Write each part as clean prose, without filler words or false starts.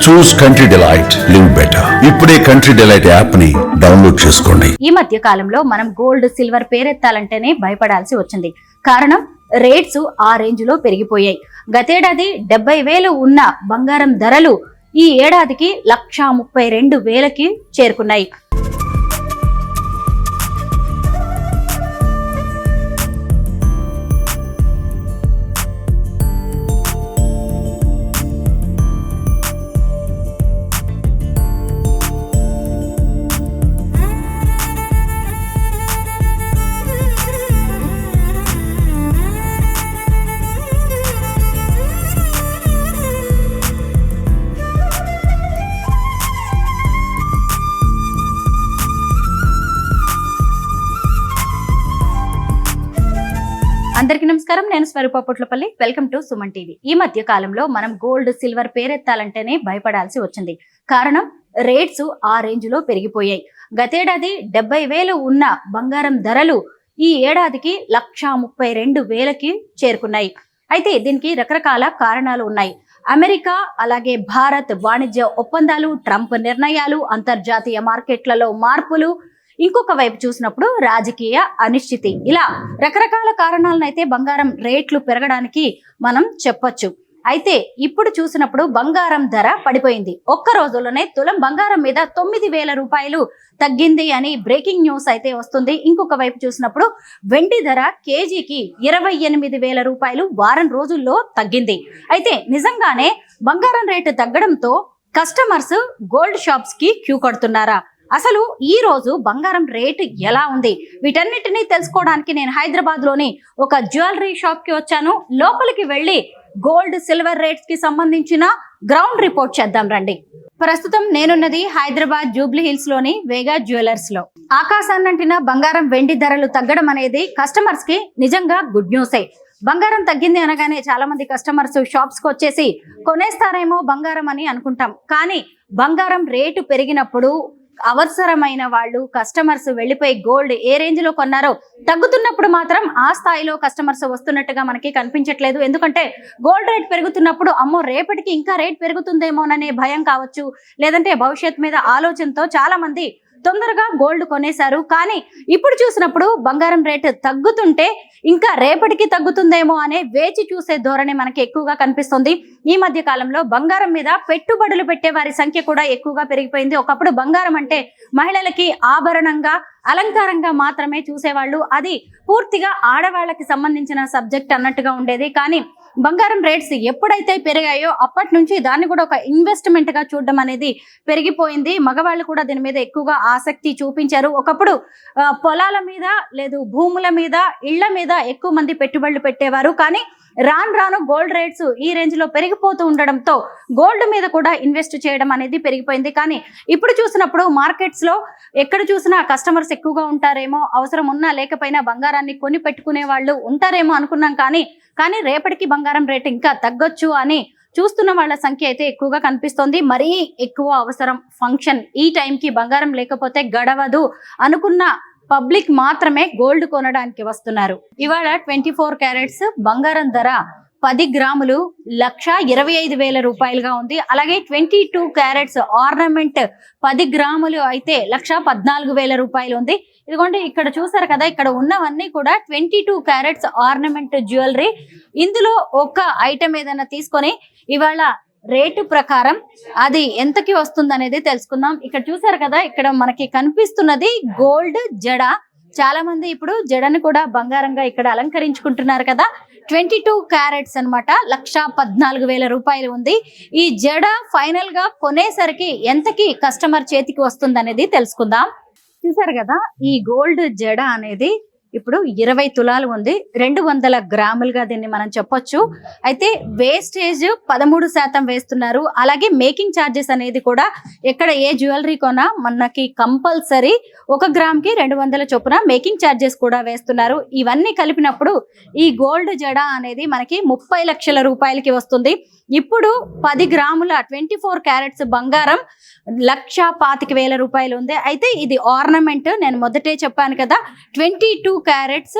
చూస్ country delight, live better. ఇప్పుడే country delight app ని download చేసుకోండి. ఈ మధ్య కాలంలో మనం గోల్డ్ సిల్వర్ పేరెత్తాలంటేనే భయపడాల్సి వచ్చింది. కారణం రేట్స్ ఆ రేంజ్ లో పెరిగిపోయాయి. గతేడాది 70,000 ఉన్న బంగారం ధరలు ఈ ఏడాదికి 1,32,000కి చేరుకున్నాయి. అందరికీ నమస్కారం, నేను Swaroopa Potlapalli. Welcome to Suman TV. ఈ మధ్య కాలంలో మనం గోల్డ్ సిల్వర్ పేరెత్తాలంటేనే భయపడాల్సి వచ్చింది. కారణం రేట్స్ ఆ రేంజ్ లో పెరిగిపోయాయి. గతేడాది 70,000 ఉన్న బంగారం ధరలు ఈ ఏడాదికి 1,32,000కి చేరుకున్నాయి. అయితే దీనికి రకరకాల కారణాలు ఉన్నాయి. అమెరికా అలాగే భారత్ వాణిజ్య ఒప్పందాలు, ట్రంప్ నిర్ణయాలు, అంతర్జాతీయ మార్కెట్లలో మార్పులు, ఇంకొక వైపు చూసినప్పుడు రాజకీయ అనిశ్చితి, ఇలా రకరకాల కారణాలను అయితే బంగారం రేట్లు పెరగడానికి మనం చెప్పొచ్చు. అయితే ఇప్పుడు చూసినప్పుడు బంగారం ధర పడిపోయింది. ఒక్క రోజులోనే తులం బంగారం మీద 9,000 రూపాయలు తగ్గింది అని బ్రేకింగ్ న్యూస్ అయితే వస్తుంది. ఇంకొక వైపు చూసినప్పుడు వెండి ధర కేజీకి 28,000 రూపాయలు వారం రోజుల్లో తగ్గింది. అయితే నిజంగానే బంగారం రేటు తగ్గడంతో కస్టమర్స్ గోల్డ్ షాప్స్ కి క్యూ కడుతున్నారా? అసలు ఈ రోజు బంగారం రేటు ఎలా ఉంది? వీటన్నిటినీ తెలుసుకోవడానికి నేను హైదరాబాద్ లోని ఒక జ్యువెలరీ షాప్ కి వచ్చాను. లోపలికి వెళ్లి గోల్డ్ సిల్వర్ రేట్స్ కి సంబంధించిన గ్రౌండ్ రిపోర్ట్ చేద్దాం రండి. ప్రస్తుతం నేనున్నది హైదరాబాద్ జూబ్లీ హిల్స్ లోని వేగా జ్యువెలర్స్ లో. ఆకాశాన్నంటిన బంగారం వెండి ధరలు తగ్గడం అనేది కస్టమర్స్ కి నిజంగా గుడ్ న్యూసే. బంగారం తగ్గింది అనగానే చాలా మంది కస్టమర్స్ షాప్స్ కి వచ్చేసి కొనేస్తారేమో బంగారం అని అనుకుంటాం. కానీ బంగారం రేటు పెరిగినప్పుడు అవసరమైన వాళ్ళు కస్టమర్స్ వెళ్ళిపోయి గోల్డ్ ఏ రేంజ్ లో కొన్నారో తగ్గుతున్నప్పుడు మాత్రం ఆ స్థాయిలో కస్టమర్స్ వస్తున్నట్టుగా మనకి కనిపించట్లేదు. ఎందుకంటే గోల్డ్ రేట్ పెరుగుతున్నప్పుడు అమ్మో రేపటికి ఇంకా రేట్ పెరుగుతుందేమోననే భయం కావచ్చు, లేదంటే భవిష్యత్ మీద ఆలోచనతో చాలా మంది తొందరగా గోల్డ్ కొనేశారు. కానీ ఇప్పుడు చూసినప్పుడు బంగారం రేటు తగ్గుతుంటే ఇంకా రేపటికి తగ్గుతుందేమో అనే వేచి చూసే ధోరణి మనకి ఎక్కువగా కనిపిస్తుంది. ఈ మధ్య కాలంలో బంగారం మీద పెట్టుబడులు పెట్టే వారి సంఖ్య కూడా ఎక్కువగా పెరిగిపోయింది. ఒకప్పుడు బంగారం అంటే మహిళలకి ఆభరణంగా, అలంకారంగా మాత్రమే చూసేవాళ్ళు. అది పూర్తిగా ఆడవాళ్ళకి సంబంధించిన సబ్జెక్ట్ అన్నట్టుగా ఉండేది. కానీ బంగారం రేట్స్ ఎప్పుడైతే పెరిగాయో అప్పటి నుంచి దాన్ని కూడా ఒక ఇన్వెస్ట్మెంట్ గా చూడడం అనేది పెరిగిపోయింది. మగవాళ్ళు కూడా దీని మీద ఎక్కువగా ఆసక్తి చూపించారు. ఒకప్పుడు పొలాల మీద, లేదు భూముల మీద, ఇళ్ల మీద ఎక్కువ మంది పెట్టుబడులు పెట్టేవారు. కానీ రాను రాను గోల్డ్ రేట్స్ ఈ రేంజ్ లో పెరిగిపోతూ ఉండడంతో గోల్డ్ మీద కూడా ఇన్వెస్ట్ చేయడం అనేది పెరిగిపోయింది. కానీ ఇప్పుడు చూసినప్పుడు మార్కెట్స్ లో ఎక్కడ చూసినా కస్టమర్స్ ఎక్కువగా ఉంటారేమో, అవసరం ఉన్నా లేకపోయినా బంగారాన్ని కొని పెట్టుకునే వాళ్ళు ఉంటారేమో అనుకున్నాం. కానీ రేపటికి బంగారం రేటు ఇంకా తగ్గొచ్చు అని చూస్తున్న వాళ్ళ సంఖ్య అయితే ఎక్కువగా కనిపిస్తోంది. మరీ ఎక్కువ అవసరం, ఫంక్షన్, ఈ టైంకి బంగారం లేకపోతే గడవదు అనుకున్న పబ్లిక్ మాత్రమే గోల్డ్ కొనడానికి వస్తున్నారు. ఇవాళ 24 క్యారెట్స్ బంగారం ధర 10 గ్రాములు 1,25,000 రూపాయలుగా ఉంది. అలాగే 22 క్యారెట్స్ ఆర్నమెంట్ 10 గ్రాములు అయితే 1,14,000 రూపాయలు ఉంది. ఇదిగోండి ఇక్కడ చూసారు కదా, ఇక్కడ ఉన్నవన్నీ కూడా 22 క్యారెట్స్ ఆర్నమెంట్ జ్యువెలరీ. ఇందులో ఒక ఐటమ్ ఏదైనా తీసుకొని ఇవాళ రేటు ప్రకారం అది ఎంతకి వస్తుంది అనేది తెలుసుకుందాం. ఇక్కడ చూసారు కదా, ఇక్కడ మనకి కనిపిస్తున్నది గోల్డ్ జడ. చాలా మంది ఇప్పుడు జడను కూడా బంగారంగా ఇక్కడ అలంకరించుకుంటున్నారు కదా. 22 క్యారెట్స్ అనమాట, 1,14,000 రూపాయలు ఉంది. ఈ జడ ఫైనల్ గా కొనేసరికి ఎంతకి కస్టమర్ చేతికి వస్తుంది అనేది తెలుసుకుందాం. చూసారు కదా, ఈ గోల్డ్ జడ అనేది ఇప్పుడు 20 తులాలు ఉంది. 200 గ్రాములుగా దీన్ని మనం చెప్పొచ్చు. అయితే వేస్టేజ్ 13% వేస్తున్నారు. అలాగే మేకింగ్ ఛార్జెస్ అనేది కూడా ఎక్కడ ఏ జ్యువెలరీ కొనా మనకి కంపల్సరీ 1 గ్రామ్కి 200 చొప్పున మేకింగ్ ఛార్జెస్ కూడా వేస్తున్నారు. ఇవన్నీ కలిపినప్పుడు ఈ గోల్డ్ జడ అనేది మనకి 30 లక్షల రూపాయలకి వస్తుంది. ఇప్పుడు 10 గ్రాముల 24 క్యారెట్స్ బంగారం 1,25,000 రూపాయలు ఉంది. అయితే ఇది ఆర్నమెంట్, నేను మొదటే చెప్పాను కదా, 22 క్యారెట్స్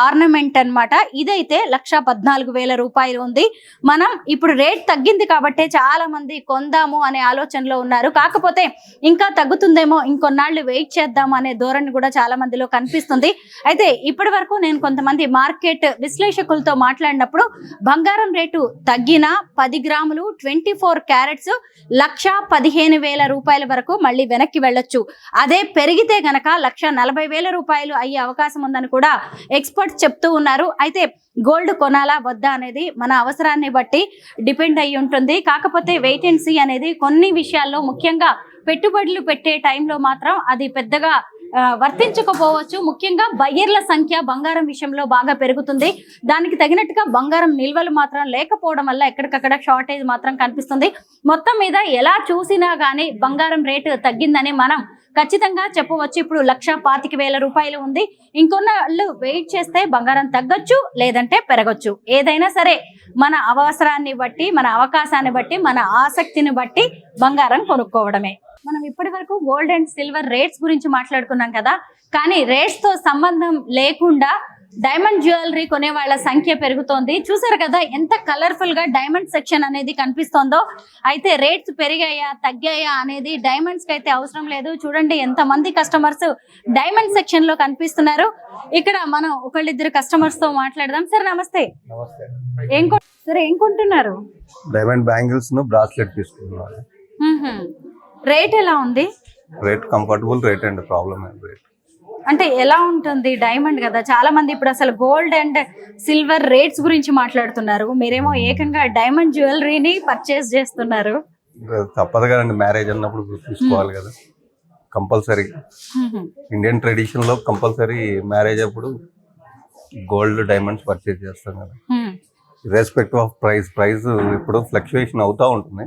ఆర్నమెంట్ అన్నమాట. ఇదైతే 1,14,000 రూపాయలు ఉంది. మనం ఇప్పుడు రేట్ తగ్గింది కాబట్టి చాలా మంది కొందాము అనే ఆలోచనలో ఉన్నారు. కాకపోతే ఇంకా తగ్గుతుందేమో, ఇంకొన్నాళ్ళు వెయిట్ చేద్దాము అనే ధోరణి కూడా చాలా మందిలో కనిపిస్తుంది. అయితే ఇప్పటి వరకు నేను కొంతమంది మార్కెట్ విశ్లేషకులతో మాట్లాడినప్పుడు బంగారం రేటు తగ్గిన 10 గ్రాములు 24 క్యారెట్స్ 1,15,000 రూపాయల వరకు మళ్ళీ వెనక్కి వెళ్ళొచ్చు. అదే పెరిగితే గనక 1,40,000 రూపాయలు అయ్యే అవకాశం ఉందని కూడా ఎక్స్పర్ట్స్ చెప్తూ ఉన్నారు. అయితే గోల్డ్ కొనాలా వద్దా అనేది మన అవసరాన్ని బట్టి డిపెండ్ అయి ఉంటుంది. కాకపోతే వెయిట్ అండ్ సీ అనేది కొన్ని విషయాల్లో, ముఖ్యంగా పెట్టుబడులు పెట్టే టైంలో మాత్రం అది పెద్దగా వర్తించకపోవచ్చు. ముఖ్యంగా బయ్యర్ల సంఖ్య బంగారం విషయంలో బాగా పెరుగుతుంది. దానికి తగినట్టుగా బంగారం నిల్వలు మాత్రం లేకపోవడం వల్ల ఎక్కడికక్కడ షార్టేజ్ మాత్రం కనిపిస్తుంది. మొత్తం మీద ఎలా చూసినా గానీ బంగారం రేటు తగ్గిందని మనం ఖచ్చితంగా చెప్పవచ్చు. ఇప్పుడు 1,25,000 రూపాయలు ఉంది. ఇంకొన్నాళ్ళు వెయిట్ చేస్తే బంగారం తగ్గొచ్చు, లేదంటే పెరగొచ్చు. ఏదైనా సరే మన అవసరాన్ని బట్టి, మన అవకాశాన్ని బట్టి, మన ఆసక్తిని బట్టి బంగారం కొనుక్కోవడమే. మనం ఇప్పటి వరకు గోల్డ్ అండ్ సిల్వర్ రేట్స్ గురించి మాట్లాడుకున్నాం కదా, కానీ రేట్స్ తో సంబంధం లేకుండా డైమండ్ జ్యువెలరీ కొనే వాళ్ళ సంఖ్య పెరుగుతోంది. చూసారు కదా ఎంత కలర్ఫుల్ గా డైమండ్ సెక్షన్ అనేది కనిపిస్తోందో. అయితే రేట్స్ పెరిగాయా తగ్గాయా అనేది డైమండ్స్ కి అయితే అవసరం లేదు. చూడండి ఎంత మంది కస్టమర్స్ డైమండ్ సెక్షన్ లో కనిపిస్తున్నారు. ఇక్కడ మనం ఒకళ్ళిద్దరు కస్టమర్స్ తో మాట్లాడదాం. సార్ నమస్తే. సార్ ఏం కొంటున్నారు? డైమండ్ బ్యాంగిల్స్ ను బ్రాస్లెట్ తీసుకున్నాను. రేట్ ఎలా ఉంది? Rate comfortable rate and problem rate అంటే ఎలా ఉంటుంది? డైమండ్ కదా, చాలా మంది ఇప్పుడు అసలు గోల్డ్ అండ్ సిల్వర్ రేట్స్ గురించి మాట్లాడుతున్నారు. మీరేమో ఏకంగా డైమండ్ జ్యువెలరీని పర్చేస్ చేస్తున్నారు. తప్పదు కదండి, మ్యారేజ్ అన్నప్పుడు తీసుకోవాలి కదా కంపల్సరీ. ఇండియన్ ట్రెడిషన్ లో కంపల్సరీ మ్యారేజ్ అప్పుడు గోల్డ్ డైమండ్స్ పర్చేస్ చేస్తాం కదా. ఇర్రెస్పెక్టివ్ ఆఫ్ ప్రైస్ ఇప్పుడు ఫ్లక్చుయేషన్ అవుతూ ఉంటుంది.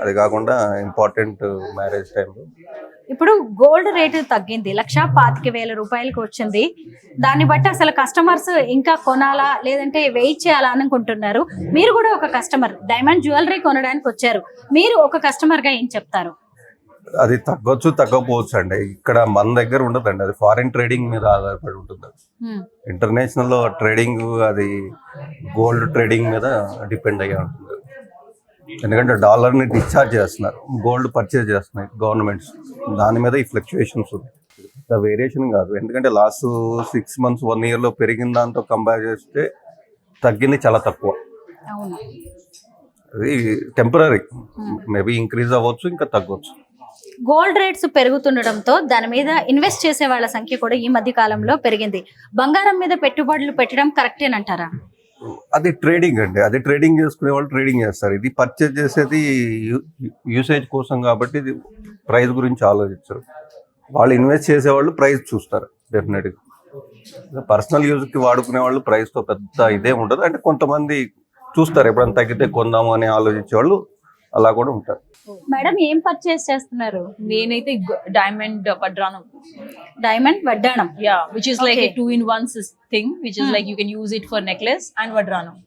అది కాకుండా ఇంపార్టెంట్ మ్యారేజ్ టైంలో ఇప్పుడు గోల్డ్ రేటు తగ్గింది, 1,25,000 రూపాయలకి వచ్చింది. దాన్ని బట్టి అసలు కస్టమర్స్ ఇంకా కొనాలా లేదంటే వెయిట్ చేయాలా అనుకుంటున్నారు. మీరు కూడా ఒక కస్టమర్, డైమండ్ జ్యువెలరీ కొనడానికి వచ్చారు. మీరు ఒక కస్టమర్ గా ఏం చెప్తారు? అది తగ్గొచ్చు తగ్గకపోవచ్చు అండి. ఇక్కడ మన దగ్గర ఉండదండి, అది ఫారిన్ ట్రేడింగ్ మీద ఆధారపడి ఉంటుంది. ఇంటర్నేషనల్ ట్రేడింగ్ అది గోల్డ్ ట్రేడింగ్ మీద డిపెండ్ అయ్యి ఉంటుంది. ఎందుకంటే డాలర్ని డిశ్చార్జ్ చేస్తున్నారు, గోల్డ్ పర్చేజ్ చేస్తున్నాయి గవర్నమెంట్స్, దాని మీద ఈ ఫ్లక్చుయేషన్స్ ఉన్నాయి. ద వేరియేషన్ కాదు, ఎందుకంటే లాస్ట్ 6 months 1 year లో పెరిగిన దాంతో కంపేర్ చేస్తే తగ్గింది చాలా తక్కువ. అది టెంపరీ, మేబీ ఇంక్రీజ్ అవ్వచ్చు, ఇంకా తగ్గొచ్చు. గోల్డ్ రేట్స్ పెరుగుతుండటంతో దాని మీద ఇన్వెస్ట్ చేసే వాళ్ళ సంఖ్య కూడా ఈ మధ్య కాలంలో పెరిగింది. బంగారం మీద పెట్టుబడులు పెట్టడం కరెక్టేనంటారా? అది ట్రేడింగ్ అండి, అది ట్రేడింగ్ చేసుకునే వాళ్ళు ట్రేడింగ్ చేస్తారు. ఇది పర్చేజ్ చేసేది యూసేజ్ కోసం కాబట్టి ఇది ప్రైస్ గురించి ఆలోచించరు. వాళ్ళు ఇన్వెస్ట్ చేసేవాళ్ళు ప్రైస్ చూస్తారు డెఫినెట్గా. పర్సనల్ యూజ్కి వాడుకునే వాళ్ళు ప్రైస్తో పెద్ద ఇదే ఉండదు. అంటే కొంతమంది చూస్తారు ఎప్పుడైనా తగ్గితే కొందాము అని ఆలోచించే వాళ్ళు అలా కూడా ఉంటారు. మేడం ఏం పర్చేస్ చేస్తున్నారు? నేనైతే డైమండ్ వడ్డానం. డైమండ్ వడ్డానం, which is like a 2-in-1 thing, which is like you can use it for necklace and vadranam.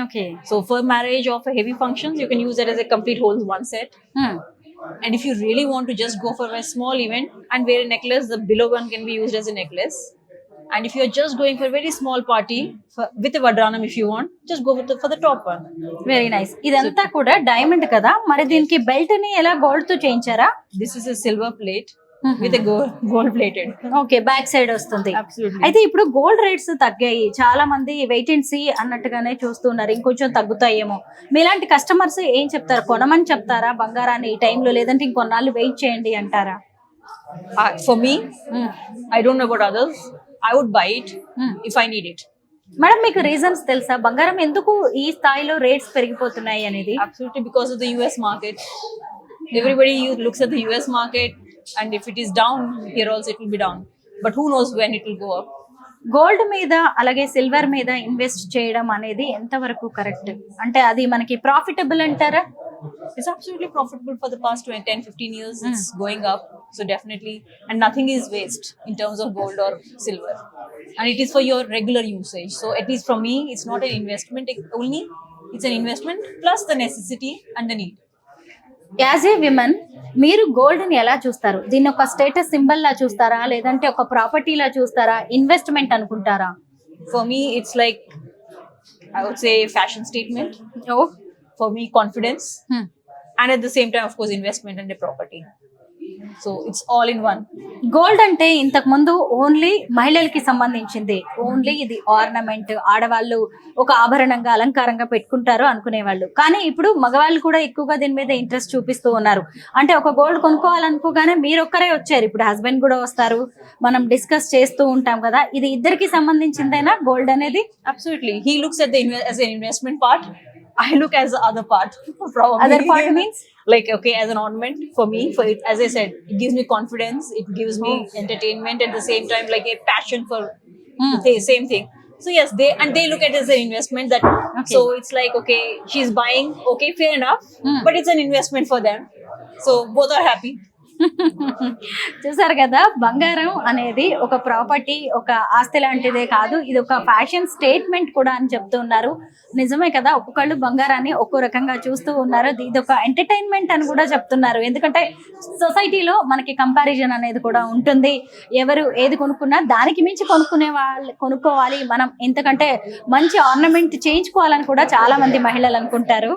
Okay. So for marriage or for heavy functions, you can use it as a complete whole one set. And if you really want to just go for a small event and wear a necklace, the below one can be used as a necklace. And if you're just going for a very small party with a vadranam, if you want, just go for the top one. Very nice. ఇదంతా కూడా diamond కదా, మరి దీనికి belt ని ఎలా gold తో చేయించారా? This is a silver plate with a gold plated. Okay, back side వస్తుంది. Absolutely. అయితే ఇప్పుడు గోల్డ్ రేట్స్ తగ్గాయి, చాలా మంది వెయిట్ అండ్ సీ అన్నట్టుగానే చూస్తున్నారు, ఇంకొంచెం తగ్గుతాయేమో. మీలాంటి కస్టమర్స్ ఏం చెప్తారు? కొనమని చెప్తారా బంగారాన్ని ఈ టైంలో, లేదంటే ఇంకొన్నాళ్ళు వెయిట్ చేయండి అంటారా? For me, I don't know about others. I would buy it if I need it. Madam మీకు రీజన్స్ తెలుసా బంగారం ఎందుకు ఈ స్థాయిలో రేట్స్ పెరిగిపోతున్నాయి అనేది? Absolutely, because of the US market. Everybody looks at the US market, and if it is down, here also it will be down. But who knows when it will go up. Gold మీద అలాగే silver మీద invest చేయడం అనేది ఎంతవరకు correct? అంటే అది మనకి profitable అంటారా? It's absolutely profitable for the past 10-15 years. It's going up, so definitely, and nothing is waste in terms of gold or silver, and it is for your regular usage. So at least for me, it's not an investment only, it's an investment plus the necessity and the need. As a women మీరు gold ని ఎలా చూస్తారు? దీన్ని ఒక status symbol లా చూస్తారా, లేదంటే ఒక property లా చూస్తారా, ఇన్వెస్ట్మెంట్ అనుకుంటారా? For me, it's like, I would say, fashion statement. Oh For me, confidence. And at the same time, of course, investment and a property. So it's all in one. Gold అంటే ఇంతకు ముందు only మహిళలకి సంబంధించింది, only ఇది ornament, ఆడవాళ్ళు ఒక ఆభరణంగా అలంకారంగా పెట్టుకుంటారు అనుకునేవాళ్ళు. కానీ ఇప్పుడు మగవాళ్ళు కూడా ఎక్కువగా దీని మీద ఇంట్రెస్ట్ చూపిస్తూ ఉన్నారు. అంటే ఒక గోల్డ్ కొనుక్కోవాలనుకోగానే మీరు ఒక్కరే వచ్చారు, ఇప్పుడు హస్బెండ్ కూడా వస్తారు, మనం డిస్కస్ చేస్తూ ఉంటాం కదా. ఇది ఇద్దరికి సంబంధించిందేనా గోల్డ్ అనేది? Absolutely. He looks at as an investment part. I look as the other part. Probably. Other part means? Like, okay, as an ornament for me, for it, as I said, it gives me confidence, it gives me entertainment, at the same time like a passion for the same thing. So yes, they look at it as an investment, that so it's like, okay, she's buying, okay, fair enough, but it's an investment for them, so both are happy. చూసారు కదా, బంగారం అనేది ఒక property, ఒక ఆస్తి లాంటిదే కాదు, ఇది ఒక ఫ్యాషన్ స్టేట్మెంట్ కూడా అని చెప్తూ ఉన్నారు. నిజమే కదా, ఒక్కొక్కళ్ళు బంగారాన్ని ఒక్కో రకంగా చూస్తూ ఉన్నారు. ఇది ఒక ఎంటర్టైన్మెంట్ అని కూడా చెప్తున్నారు. ఎందుకంటే సొసైటీలో మనకి కంపారిజన్ అనేది కూడా ఉంటుంది. ఎవరు ఏది కొనుక్కున్నా దానికి మించి కొనుక్కోవాలి మనం, ఎందుకంటే మంచి ఆర్నమెంట్ చేయించుకోవాలని కూడా చాలా మంది మహిళలు అనుకుంటారు.